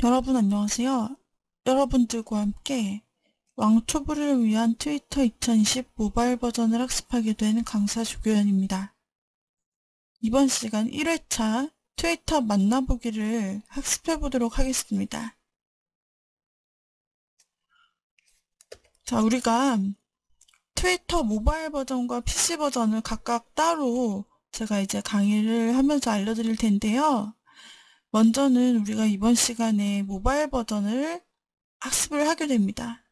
여러분 안녕하세요. 여러분들과 함께 왕초보를 위한 트위터 2020 모바일 버전을 학습하게 된 강사 조교연입니다. 이번 시간 1회차 트위터 만나보기를 학습해 보도록 하겠습니다. 자, 우리가 트위터 모바일 버전과 PC 버전을 각각 따로 제가 이제 강의를 하면서 알려드릴 텐데요. 먼저는 우리가 이번 시간에 모바일 버전을 학습을 하게 됩니다.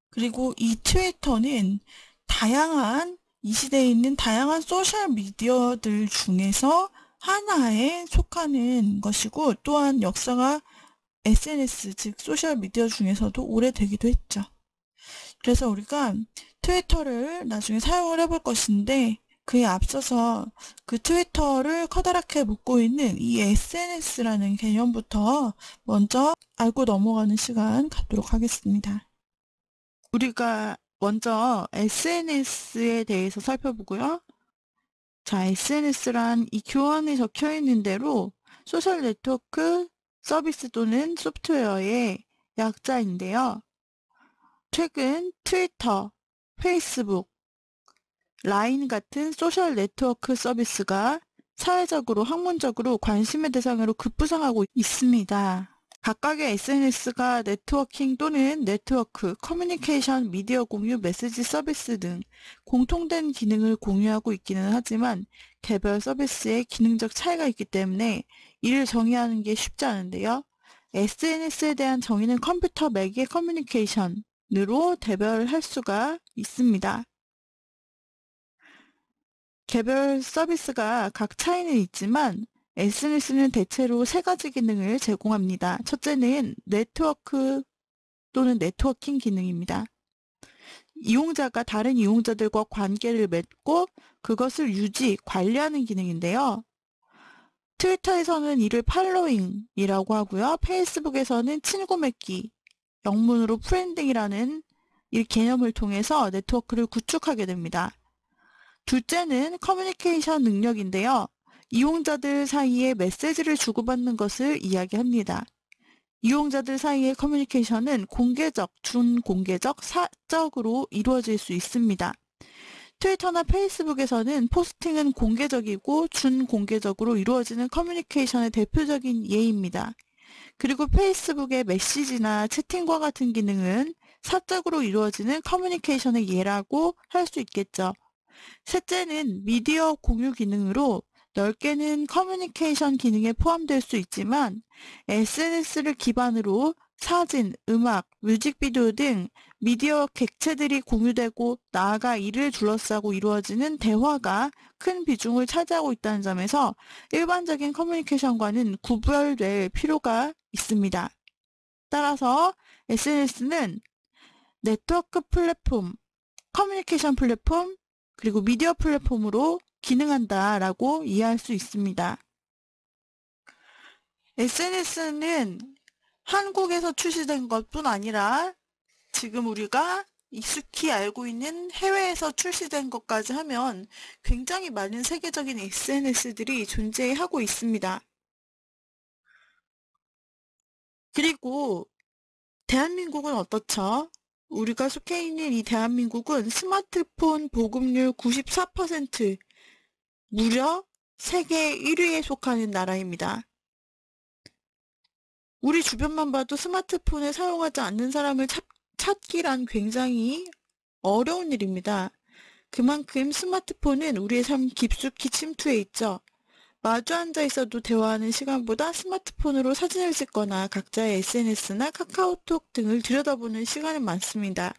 그리고 이 트위터는 이 시대에 있는 다양한 소셜 미디어들 중에서 하나에 속하는 것이고, 또한 역사가 SNS, 즉 소셜 미디어 중에서도 오래되기도 했죠. 그래서 우리가 트위터를 나중에 사용을 해볼 것인데, 그에 앞서서 그 트위터를 커다랗게 묶고 있는 이 SNS라는 개념부터 먼저 알고 넘어가는 시간 갖도록 하겠습니다. 우리가 먼저 SNS에 대해서 살펴보고요. 자, SNS란 이 교환에 적혀 있는 대로 소셜 네트워크 서비스 또는 소프트웨어의 약자인데요. 최근 트위터, 페이스북, 라인 같은 소셜 네트워크 서비스가 사회적으로, 학문적으로 관심의 대상으로 급부상하고 있습니다. 각각의 SNS가 네트워킹 또는 네트워크, 커뮤니케이션, 미디어 공유, 메시지 서비스 등 공통된 기능을 공유하고 있기는 하지만 개별 서비스의 기능적 차이가 있기 때문에 이를 정의하는 게 쉽지 않은데요. SNS에 대한 정의는 컴퓨터 매개 커뮤니케이션으로 대별할 수가 있습니다. 개별 서비스가 각 차이는 있지만 SNS는 대체로 세 가지 기능을 제공합니다. 첫째는 네트워크 또는 네트워킹 기능입니다. 이용자가 다른 이용자들과 관계를 맺고 그것을 관리하는 기능인데요. 트위터에서는 이를 팔로잉이라고 하고요. 페이스북에서는 친구 맺기, 영문으로 프렌딩이라는 이 개념을 통해서 네트워크를 구축하게 됩니다. 둘째는 커뮤니케이션 능력인데요. 이용자들 사이에 메시지를 주고받는 것을 이야기합니다. 이용자들 사이의 커뮤니케이션은 공개적, 준공개적, 사적으로 이루어질 수 있습니다. 트위터나 페이스북에서는 포스팅은 공개적이고 준공개적으로 이루어지는 커뮤니케이션의 대표적인 예입니다. 그리고 페이스북의 메시지나 채팅과 같은 기능은 사적으로 이루어지는 커뮤니케이션의 예라고 할 수 있겠죠. 셋째는 미디어 공유 기능으로 넓게는 커뮤니케이션 기능에 포함될 수 있지만 SNS를 기반으로 사진, 음악, 뮤직비디오 등 미디어 객체들이 공유되고 나아가 이를 둘러싸고 이루어지는 대화가 큰 비중을 차지하고 있다는 점에서 일반적인 커뮤니케이션과는 구별될 필요가 있습니다. 따라서 SNS는 네트워크 플랫폼, 커뮤니케이션 플랫폼, 그리고 미디어 플랫폼으로 기능한다라고 이해할 수 있습니다. SNS는 한국에서 출시된 것뿐 아니라 지금 우리가 익숙히 알고 있는 해외에서 출시된 것까지 하면 굉장히 많은 세계적인 SNS들이 존재하고 있습니다. 그리고 대한민국은 어떻죠? 우리가 속해 있는 이 대한민국은 스마트폰 보급률 94%, 무려 세계 1위에 속하는 나라입니다. 우리 주변만 봐도 스마트폰을 사용하지 않는 사람을 찾기란 굉장히 어려운 일입니다. 그만큼 스마트폰은 우리의 삶 깊숙이 침투해 있죠. 마주 앉아 있어도 대화하는 시간보다 스마트폰으로 사진을 찍거나 각자의 SNS나 카카오톡 등을 들여다보는 시간은 많습니다.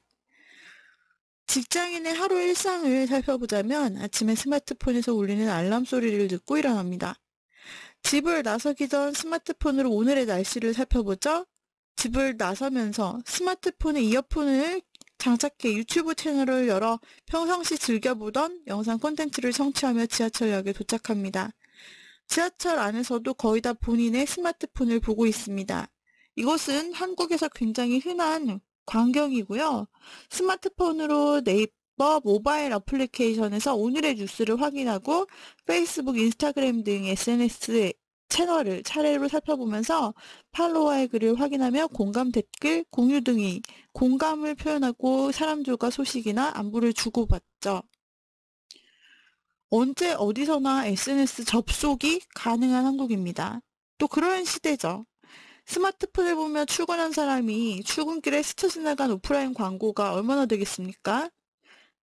직장인의 하루 일상을 살펴보자면 아침에 스마트폰에서 울리는 알람 소리를 듣고 일어납니다. 집을 나서기 전 스마트폰으로 오늘의 날씨를 살펴보죠. 집을 나서면서 스마트폰에 이어폰을 장착해 유튜브 채널을 열어 평상시 즐겨보던 영상 콘텐츠를 청취하며 지하철역에 도착합니다. 지하철 안에서도 거의 다 본인의 스마트폰을 보고 있습니다. 이것은 한국에서 굉장히 흔한 광경이고요. 스마트폰으로 네이버 모바일 어플리케이션에서 오늘의 뉴스를 확인하고 페이스북, 인스타그램 등 SNS 채널을 차례로 살펴보면서 팔로워의 글을 확인하며 공감, 댓글, 공유 등의 공감을 표현하고 사람들과 소식이나 안부를 주고받죠. 언제 어디서나 SNS 접속이 가능한 한국입니다. 또 그런 시대죠. 스마트폰을 보며 출근한 사람이 출근길에 스쳐 지나간 오프라인 광고가 얼마나 되겠습니까?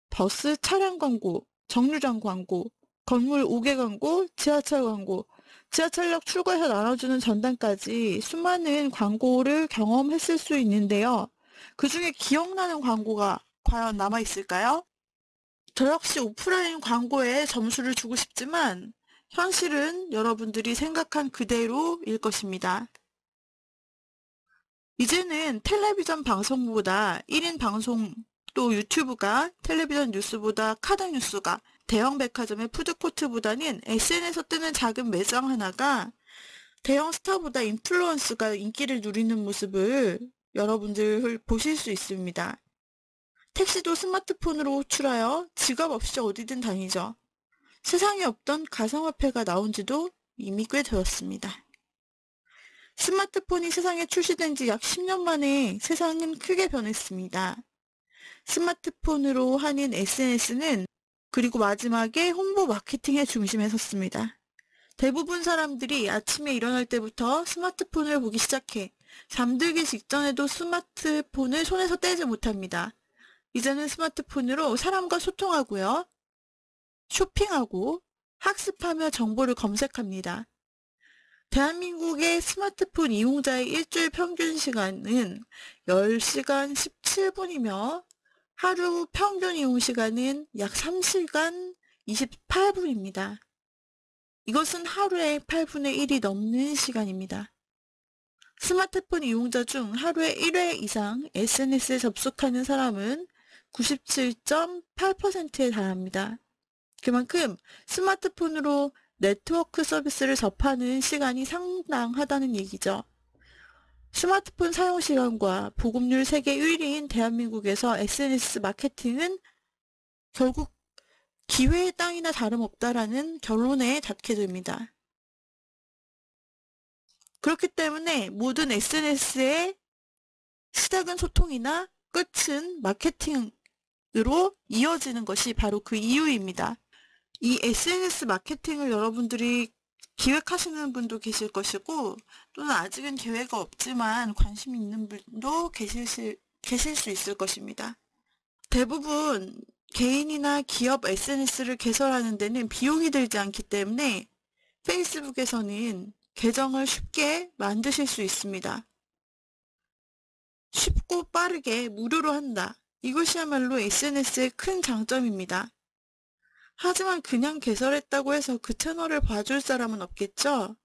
버스 차량 광고, 정류장 광고, 건물 5개 광고, 지하철 광고, 지하철역 출구에서 나눠주는 전단까지 수많은 광고를 경험했을 수 있는데요. 그 중에 기억나는 광고가 과연 남아있을까요? 저 역시 오프라인 광고에 점수를 주고 싶지만 현실은 여러분들이 생각한 그대로일 것입니다. 이제는 텔레비전 방송보다 1인 방송 또 유튜브가 텔레비전 뉴스보다 카드 뉴스가 대형 백화점의 푸드코트보다는 SNS에서 뜨는 작은 매장 하나가 대형 스타보다 인플루언스가 인기를 누리는 모습을 여러분들 보실 수 있습니다. 택시도 스마트폰으로 호출하여 지갑 없이 어디든 다니죠. 세상에 없던 가상화폐가 나온 지도 이미 꽤 되었습니다. 스마트폰이 세상에 출시된 지 약 10년 만에 세상은 크게 변했습니다. 스마트폰으로 하는 SNS는 그리고 마지막에 홍보 마케팅의 중심에 섰습니다. 대부분 사람들이 아침에 일어날 때부터 스마트폰을 보기 시작해 잠들기 직전에도 스마트폰을 손에서 떼지 못합니다. 이제는 스마트폰으로 사람과 소통하고요. 쇼핑하고 학습하며 정보를 검색합니다. 대한민국의 스마트폰 이용자의 일주일 평균 시간은 10시간 17분이며 하루 평균 이용 시간은 약 3시간 28분입니다. 이것은 하루에 8분의 1이 넘는 시간입니다. 스마트폰 이용자 중 하루에 1회 이상 SNS에 접속하는 사람은 97.8%에 달합니다. 그만큼 스마트폰으로 네트워크 서비스를 접하는 시간이 상당하다는 얘기죠. 스마트폰 사용 시간과 보급률 세계 1위인 대한민국에서 SNS 마케팅은 결국 기회의 땅이나 다름없다라는 결론에 닿게 됩니다. 그렇기 때문에 모든 SNS의 시작은 소통이나 끝은 마케팅으로 이어지는 것이 바로 그 이유입니다. 이 SNS 마케팅을 여러분들이 기획하시는 분도 계실 것이고 또는 아직은 계획이 없지만 관심 있는 분도 계실 수 있을 것입니다. 대부분 개인이나 기업 SNS를 개설하는 데는 비용이 들지 않기 때문에 페이스북에서는 계정을 쉽게 만드실 수 있습니다. 쉽고 빠르게 무료로 한다. 이것이야말로 SNS의 큰 장점입니다. 하지만 그냥 개설했다고 해서 그 채널을 봐줄 사람은 없겠죠?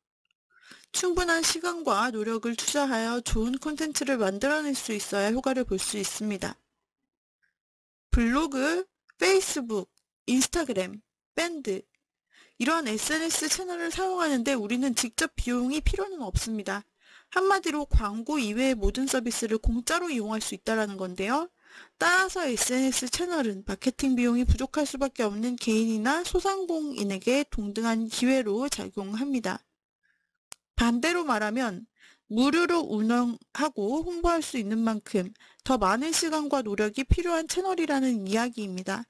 충분한 시간과 노력을 투자하여 좋은 콘텐츠를 만들어낼 수 있어야 효과를 볼 수 있습니다. 블로그, 페이스북, 인스타그램, 밴드 이런 SNS 채널을 사용하는데 우리는 직접 비용이 필요는 없습니다. 한마디로 광고 이외의 모든 서비스를 공짜로 이용할 수 있다는 건데요. 따라서 SNS 채널은 마케팅 비용이 부족할 수밖에 없는 개인이나 소상공인에게 동등한 기회로 작용합니다. 반대로 말하면 무료로 운영하고 홍보할 수 있는 만큼 더 많은 시간과 노력이 필요한 채널이라는 이야기입니다.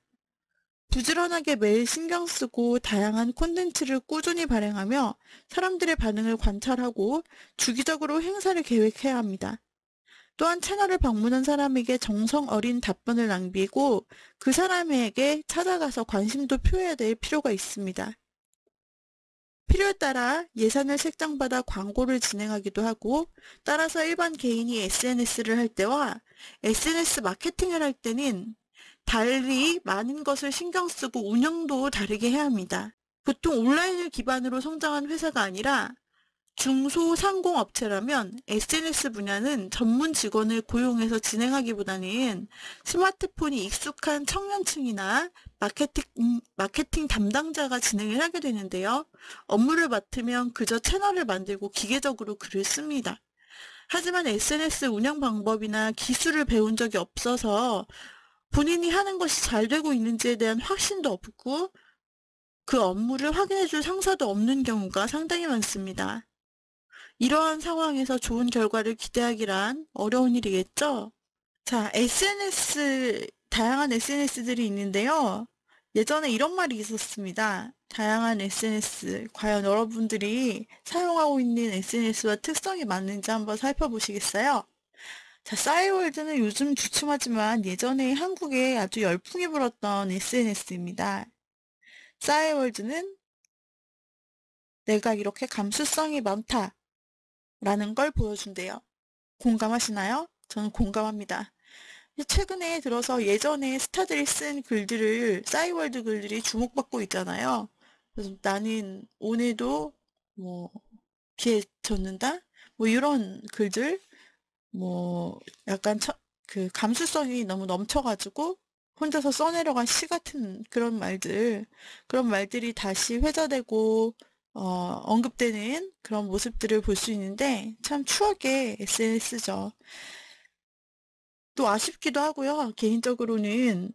부지런하게 매일 신경 쓰고 다양한 콘텐츠를 꾸준히 발행하며 사람들의 반응을 관찰하고 주기적으로 행사를 계획해야 합니다. 또한 채널을 방문한 사람에게 정성 어린 답변을 남기고 그 사람에게 찾아가서 관심도 표해야 될 필요가 있습니다. 필요에 따라 예산을 책정받아 광고를 진행하기도 하고 따라서 일반 개인이 SNS를 할 때와 SNS 마케팅을 할 때는 달리 많은 것을 신경 쓰고 운영도 다르게 해야 합니다. 보통 온라인을 기반으로 성장한 회사가 아니라 중소상공업체라면 SNS 분야는 전문 직원을 고용해서 진행하기보다는 스마트폰이 익숙한 청년층이나 마케팅 담당자가 진행을 하게 되는데요. 업무를 맡으면 그저 채널을 만들고 기계적으로 글을 씁니다. 하지만 SNS 운영 방법이나 기술을 배운 적이 없어서 본인이 하는 것이 잘 되고 있는지에 대한 확신도 없고 그 업무를 확인해줄 상사도 없는 경우가 상당히 많습니다. 이러한 상황에서 좋은 결과를 기대하기란 어려운 일이겠죠? 자, 다양한 SNS들이 있는데요. 예전에 이런 말이 있었습니다. 다양한 SNS, 과연 여러분들이 사용하고 있는 SNS와 특성이 맞는지 한번 살펴보시겠어요? 자, 싸이월드는 요즘 주춤하지만 예전에 한국에 아주 열풍이 불었던 SNS입니다. 싸이월드는 내가 이렇게 감수성이 많다라는 걸 보여준대요. 공감하시나요? 저는 공감합니다. 최근에 들어서 예전에 스타들이 쓴 글들을, 싸이월드 글들이 주목받고 있잖아요. 그래서 나는 오늘도 뭐 비에 젖는다? 뭐 이런 글들, 뭐 약간 그 감수성이 너무 넘쳐가지고 혼자서 써내려간 시 같은 그런 말들이 다시 회자되고 언급되는 그런 모습들을 볼 수 있는데 참 추억의 SNS죠. 또 아쉽기도 하고요. 개인적으로는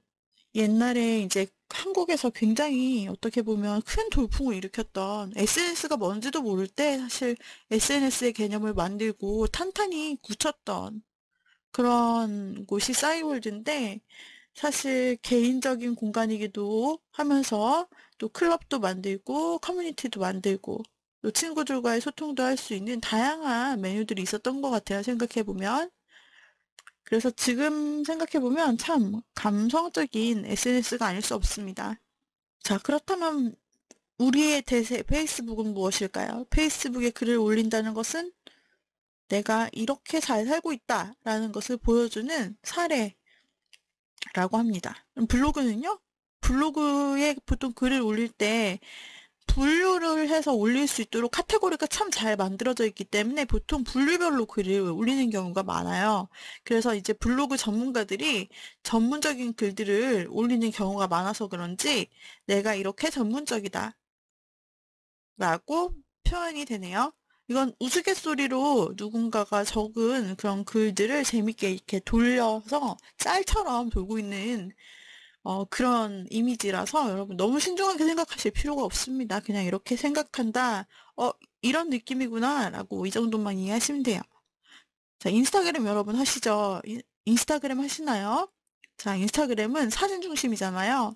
옛날에 이제 한국에서 굉장히 어떻게 보면 큰 돌풍을 일으켰던 SNS가 뭔지도 모를 때 사실 SNS의 개념을 만들고 탄탄히 굳혔던 그런 곳이 싸이월드인데 사실 개인적인 공간이기도 하면서 또 클럽도 만들고 커뮤니티도 만들고 또 친구들과의 소통도 할 수 있는 다양한 메뉴들이 있었던 것 같아요. 생각해보면. 그래서 지금 생각해보면 참 감성적인 SNS가 아닐 수 없습니다. 자, 그렇다면 우리의 대세 페이스북은 무엇일까요? 페이스북에 글을 올린다는 것은 내가 이렇게 잘 살고 있다라는 것을 보여주는 사례라고 합니다. 블로그는요? 블로그에 보통 글을 올릴 때 분류를 해서 올릴 수 있도록 카테고리가 참 잘 만들어져 있기 때문에 보통 분류별로 글을 올리는 경우가 많아요. 그래서 이제 블로그 전문가들이 전문적인 글들을 올리는 경우가 많아서 그런지 내가 이렇게 전문적이다 라고 표현이 되네요. 이건 우스갯소리로 누군가가 적은 그런 글들을 재밌게 이렇게 돌려서 짤처럼 돌고 있는 그런 이미지라서 여러분 너무 신중하게 생각하실 필요가 없습니다. 그냥 이렇게 생각한다. 어, 이런 느낌이구나 라고 이 정도만 이해하시면 돼요. 자, 인스타그램 여러분 하시죠? 인스타그램 하시나요? 자, 인스타그램은 사진 중심이잖아요.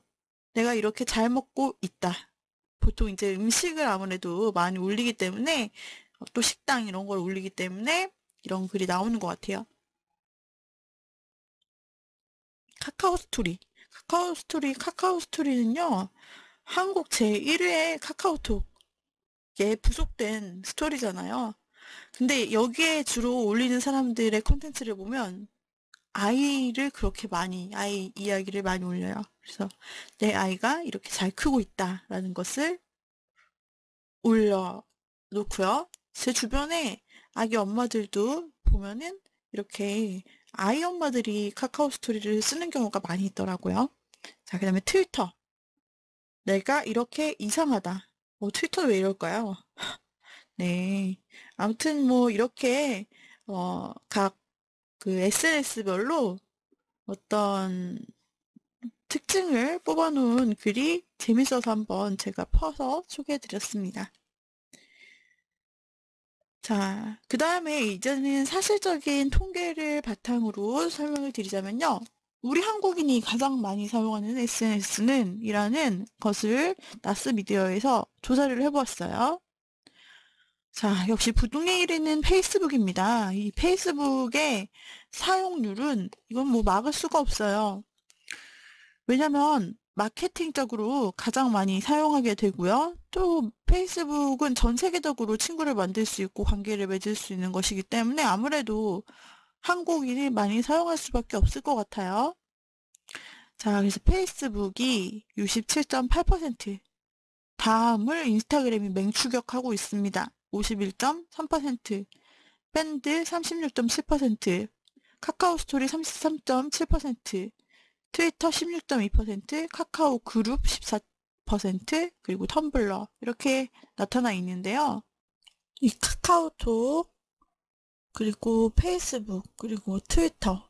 내가 이렇게 잘 먹고 있다. 보통 이제 음식을 아무래도 많이 올리기 때문에 또 식당 이런 걸 올리기 때문에 이런 글이 나오는 것 같아요. 카카오 스토리. 카카오 스토리는요, 한국 제1회 카카오톡에 부속된 스토리잖아요. 근데 여기에 주로 올리는 사람들의 콘텐츠를 보면 아이 이야기를 많이 올려요. 그래서 내 아이가 이렇게 잘 크고 있다라는 것을 올려놓고요. 제 주변에 아기 엄마들도 보면은 이렇게 아이 엄마들이 카카오 스토리를 쓰는 경우가 많이 있더라고요. 자, 그 다음에 트위터. 내가 이렇게 이상하다. 트위터 왜 이럴까요? 네. 아무튼 뭐 이렇게 각 그 SNS별로 어떤 특징을 뽑아놓은 글이 재밌어서 한번 제가 퍼서 소개해드렸습니다. 자, 그 다음에 이제는 사실적인 통계를 바탕으로 설명을 드리자면요. 우리 한국인이 가장 많이 사용하는 SNS는 이라는 것을 나스미디어에서 조사를 해보았어요. 자, 역시 부동의 1위는 페이스북입니다. 이 페이스북의 사용률은 이건 뭐 막을 수가 없어요. 왜냐면 마케팅적으로 가장 많이 사용하게 되고요. 또 페이스북은 전 세계적으로 친구를 만들 수 있고 관계를 맺을 수 있는 것이기 때문에 아무래도 한국인이 많이 사용할 수밖에 없을 것 같아요. 자, 그래서 페이스북이 67.8%, 다음을 인스타그램이 맹추격하고 있습니다. 51.3%, 밴드 36.7%, 카카오 스토리 33.7%, 트위터 16.2%, 카카오 그룹 14%, 그리고 텀블러 이렇게 나타나 있는데요. 이 카카오톡, 그리고 페이스북, 그리고 트위터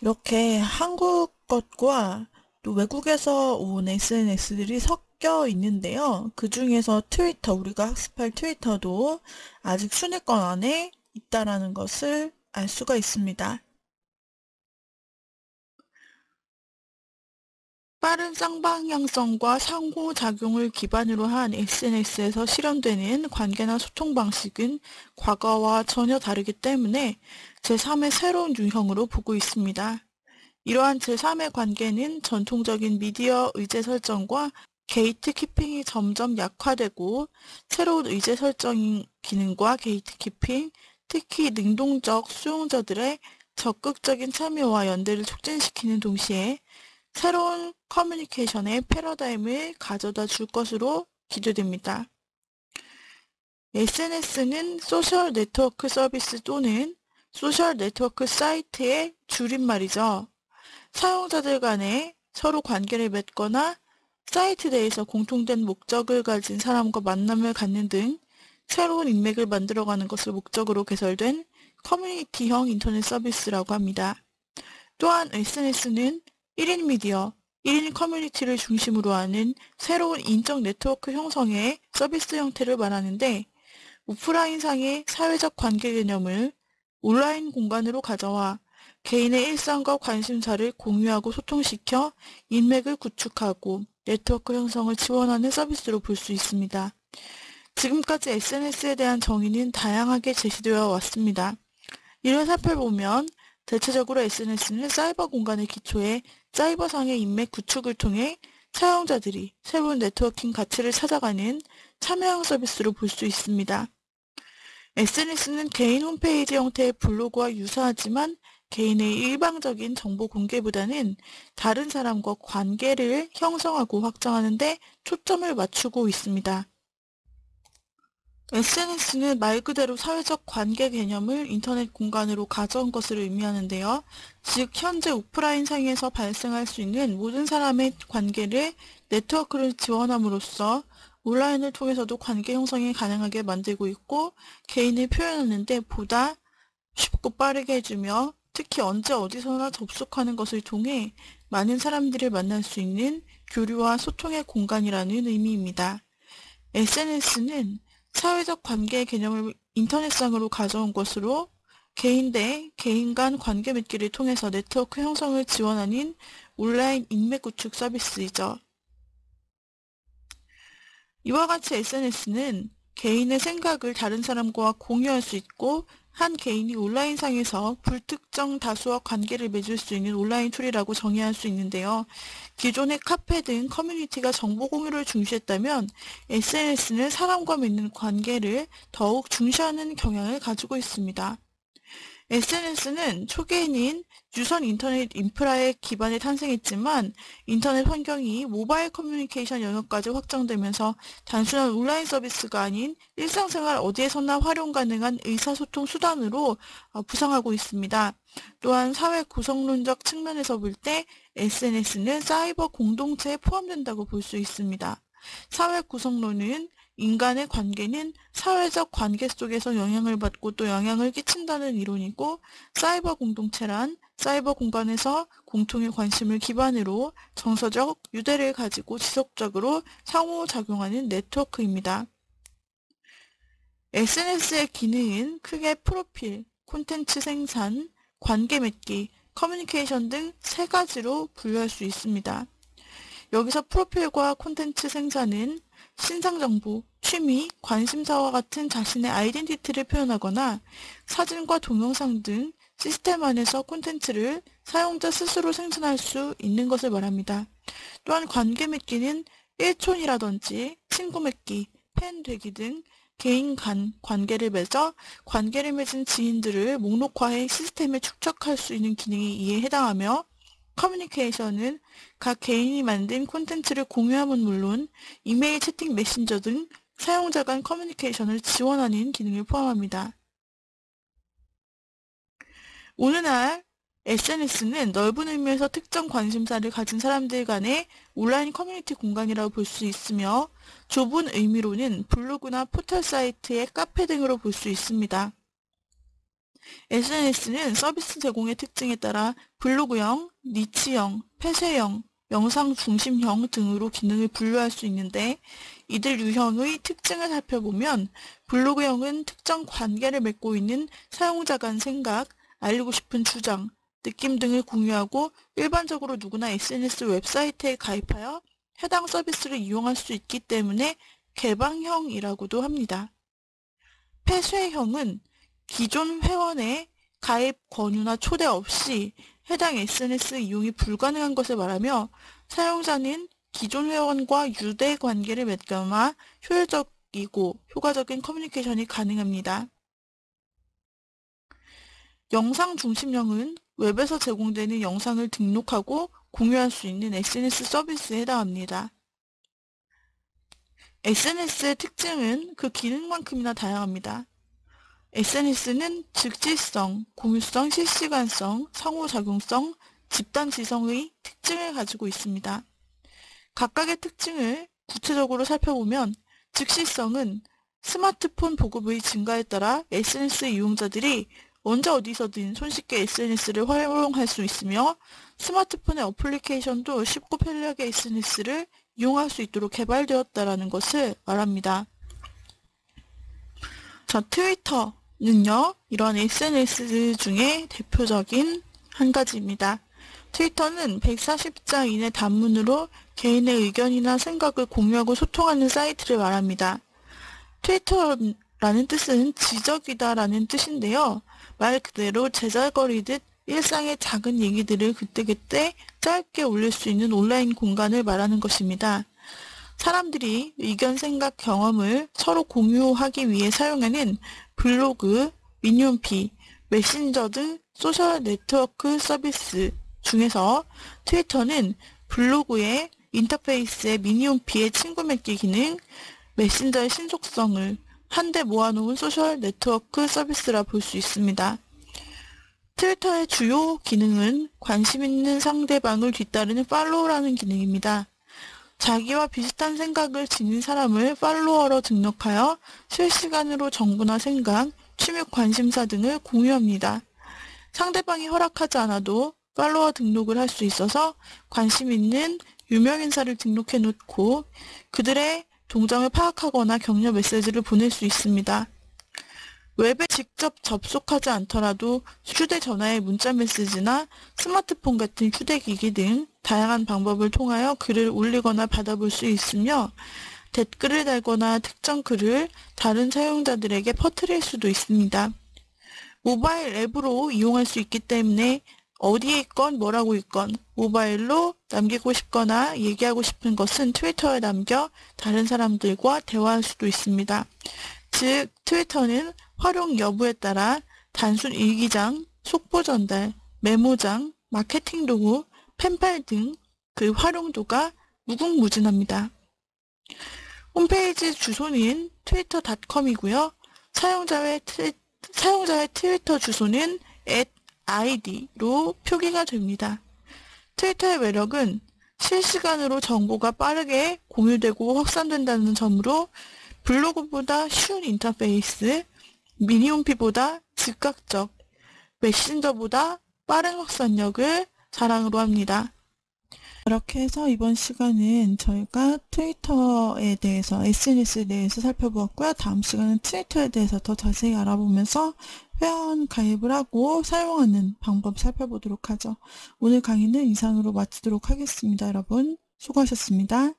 이렇게 한국 것과 또 외국에서 온 SNS들이 섞여 있는데요. 그 중에서 트위터, 우리가 학습할 트위터도 아직 순위권 안에 있다라는 것을 알 수가 있습니다. 빠른 쌍방향성과 상호작용을 기반으로 한 SNS에서 실현되는 관계나 소통 방식은 과거와 전혀 다르기 때문에 제3의 새로운 유형으로 보고 있습니다. 이러한 제3의 관계는 전통적인 미디어 의제 설정과 게이트 키핑이 점점 약화되고 새로운 의제 설정 기능과 게이트 키핑, 특히 능동적 수용자들의 적극적인 참여와 연대를 촉진시키는 동시에 새로운 커뮤니케이션의 패러다임을 가져다 줄 것으로 기대됩니다. SNS는 소셜 네트워크 서비스 또는 소셜 네트워크 사이트의 줄임말이죠. 사용자들 간에 서로 관계를 맺거나 사이트 내에서 공통된 목적을 가진 사람과 만남을 갖는 등 새로운 인맥을 만들어가는 것을 목적으로 개설된 커뮤니티형 인터넷 서비스라고 합니다. 또한 SNS는 1인 미디어, 1인 커뮤니티를 중심으로 하는 새로운 인적 네트워크 형성의 서비스 형태를 말하는데 오프라인상의 사회적 관계 개념을 온라인 공간으로 가져와 개인의 일상과 관심사를 공유하고 소통시켜 인맥을 구축하고 네트워크 형성을 지원하는 서비스로 볼 수 있습니다. 지금까지 SNS에 대한 정의는 다양하게 제시되어 왔습니다. 이를 살펴보면 대체적으로 SNS는 사이버 공간의 기초에 사이버상의 인맥 구축을 통해 사용자들이 새로운 네트워킹 가치를 찾아가는 참여형 서비스로 볼 수 있습니다. SNS는 개인 홈페이지 형태의 블로그와 유사하지만 개인의 일방적인 정보 공개보다는 다른 사람과 관계를 형성하고 확장하는 데 초점을 맞추고 있습니다. SNS는 말 그대로 사회적 관계 개념을 인터넷 공간으로 가져온 것을 의미하는데요. 즉, 현재 오프라인 상에서 발생할 수 있는 모든 사람의 관계를 네트워크를 지원함으로써 온라인을 통해서도 관계 형성이 가능하게 만들고 있고 개인을 표현하는 데 보다 쉽고 빠르게 해주며 특히 언제 어디서나 접속하는 것을 통해 많은 사람들을 만날 수 있는 교류와 소통의 공간이라는 의미입니다. SNS는 사회적 관계의 개념을 인터넷상으로 가져온 것으로 개인 대 개인 간 관계 맺기를 통해서 네트워크 형성을 지원하는 온라인 인맥 구축 서비스이죠. 이와 같이 SNS는 개인의 생각을 다른 사람과 공유할 수 있고 한 개인이 온라인상에서 불특정 다수와 관계를 맺을 수 있는 온라인 툴이라고 정의할 수 있는데요. 기존의 카페 등 커뮤니티가 정보 공유를 중시했다면 SNS는 사람과 맺는 관계를 더욱 중시하는 경향을 가지고 있습니다. SNS는 초기에는 유선 인터넷 인프라의 기반에 탄생했지만 인터넷 환경이 모바일 커뮤니케이션 영역까지 확장되면서 단순한 온라인 서비스가 아닌 일상생활 어디에서나 활용 가능한 의사소통 수단으로 부상하고 있습니다. 또한 사회 구성론적 측면에서 볼 때 SNS는 사이버 공동체에 포함된다고 볼 수 있습니다. 사회 구성론은 인간의 관계는 사회적 관계 속에서 영향을 받고 또 영향을 끼친다는 이론이고 사이버 공동체란 사이버 공간에서 공통의 관심을 기반으로 정서적 유대를 가지고 지속적으로 상호작용하는 네트워크입니다. SNS의 기능은 크게 프로필, 콘텐츠 생산, 관계 맺기, 커뮤니케이션 등 세 가지로 분류할 수 있습니다. 여기서 프로필과 콘텐츠 생산은 신상정보, 취미, 관심사와 같은 자신의 아이덴티티를 표현하거나 사진과 동영상 등 시스템 안에서 콘텐츠를 사용자 스스로 생산할 수 있는 것을 말합니다. 또한 관계 맺기는 일촌이라든지 친구 맺기, 팬 되기 등 개인 간 관계를 맺어 관계를 맺은 지인들을 목록화해 시스템에 축적할 수 있는 기능이 이에 해당하며 커뮤니케이션은 각 개인이 만든 콘텐츠를 공유함은 물론 이메일, 채팅, 메신저 등 사용자 간 커뮤니케이션을 지원하는 기능을 포함합니다. 오늘날 SNS는 넓은 의미에서 특정 관심사를 가진 사람들 간의 온라인 커뮤니티 공간이라고 볼 수 있으며 좁은 의미로는 블로그나 포털 사이트의 카페 등으로 볼 수 있습니다. SNS는 서비스 제공의 특징에 따라 블로그형, 니치형, 폐쇄형, 영상 중심형 등으로 기능을 분류할 수 있는데 이들 유형의 특징을 살펴보면 블로그형은 특정 관계를 맺고 있는 사용자 간 생각, 알리고 싶은 주장, 느낌 등을 공유하고 일반적으로 누구나 SNS 웹사이트에 가입하여 해당 서비스를 이용할 수 있기 때문에 개방형이라고도 합니다. 폐쇄형은 기존 회원의 가입 권유나 초대 없이 해당 SNS 이용이 불가능한 것을 말하며 사용자는 기존 회원과 유대 관계를 맺거나 효율적이고 효과적인 커뮤니케이션이 가능합니다. 영상 중심형은 웹에서 제공되는 영상을 등록하고 공유할 수 있는 SNS 서비스에 해당합니다. SNS의 특징은 그 기능만큼이나 다양합니다. SNS는 즉시성, 공유성, 실시간성, 상호작용성, 집단지성의 특징을 가지고 있습니다. 각각의 특징을 구체적으로 살펴보면 즉시성은 스마트폰 보급의 증가에 따라 SNS 이용자들이 언제 어디서든 손쉽게 SNS를 활용할 수 있으며 스마트폰의 어플리케이션도 쉽고 편리하게 SNS를 이용할 수 있도록 개발되었다는 것을 말합니다. 자, 트위터는요, 이런 SNS 중에 대표적인 한 가지입니다. 트위터는 140자 이내 단문으로 개인의 의견이나 생각을 공유하고 소통하는 사이트를 말합니다. 트위터라는 뜻은 지적이다라는 뜻인데요. 말 그대로 제잘거리듯 일상의 작은 얘기들을 그때그때 짧게 올릴 수 있는 온라인 공간을 말하는 것입니다. 사람들이 의견, 생각, 경험을 서로 공유하기 위해 사용하는 블로그, 미니홈피, 메신저 등 소셜 네트워크 서비스 중에서 트위터는 블로그의 인터페이스의 미니홈피의 친구 맺기 기능, 메신저의 신속성을 한데 모아놓은 소셜 네트워크 서비스라 볼 수 있습니다. 트위터의 주요 기능은 관심 있는 상대방을 뒤따르는 팔로우라는 기능입니다. 자기와 비슷한 생각을 지닌 사람을 팔로워로 등록하여 실시간으로 정보나 생각, 취미 관심사 등을 공유합니다. 상대방이 허락하지 않아도 팔로워 등록을 할 수 있어서 관심 있는 유명인사를 등록해 놓고 그들의 동정을 파악하거나 격려 메시지를 보낼 수 있습니다. 웹에 직접 접속하지 않더라도 휴대전화의 문자 메시지나 스마트폰 같은 휴대기기 등 다양한 방법을 통하여 글을 올리거나 받아볼 수 있으며 댓글을 달거나 특정 글을 다른 사용자들에게 퍼뜨릴 수도 있습니다. 모바일 앱으로 이용할 수 있기 때문에 어디에 있건 뭐라고 있건 모바일로 남기고 싶거나 얘기하고 싶은 것은 트위터에 남겨 다른 사람들과 대화할 수도 있습니다. 즉, 트위터는 활용 여부에 따라 단순 일기장, 속보 전달, 메모장, 마케팅 도구, 펜팔 등 그 활용도가 무궁무진합니다. 홈페이지 주소는 twitter.com이고요. 사용자의 트위터 주소는 @id로 표기가 됩니다. 트위터의 매력은 실시간으로 정보가 빠르게 공유되고 확산된다는 점으로 블로그보다 쉬운 인터페이스, 미니홈피보다 즉각적, 메신저보다 빠른 확산력을 자랑으로 합니다. 이렇게 해서 이번 시간은 저희가 트위터에 대해서, SNS에 대해서 살펴보았고요. 다음 시간은 트위터에 대해서 더 자세히 알아보면서 회원 가입을 하고 사용하는 방법 살펴보도록 하죠. 오늘 강의는 이상으로 마치도록 하겠습니다. 여러분 수고하셨습니다.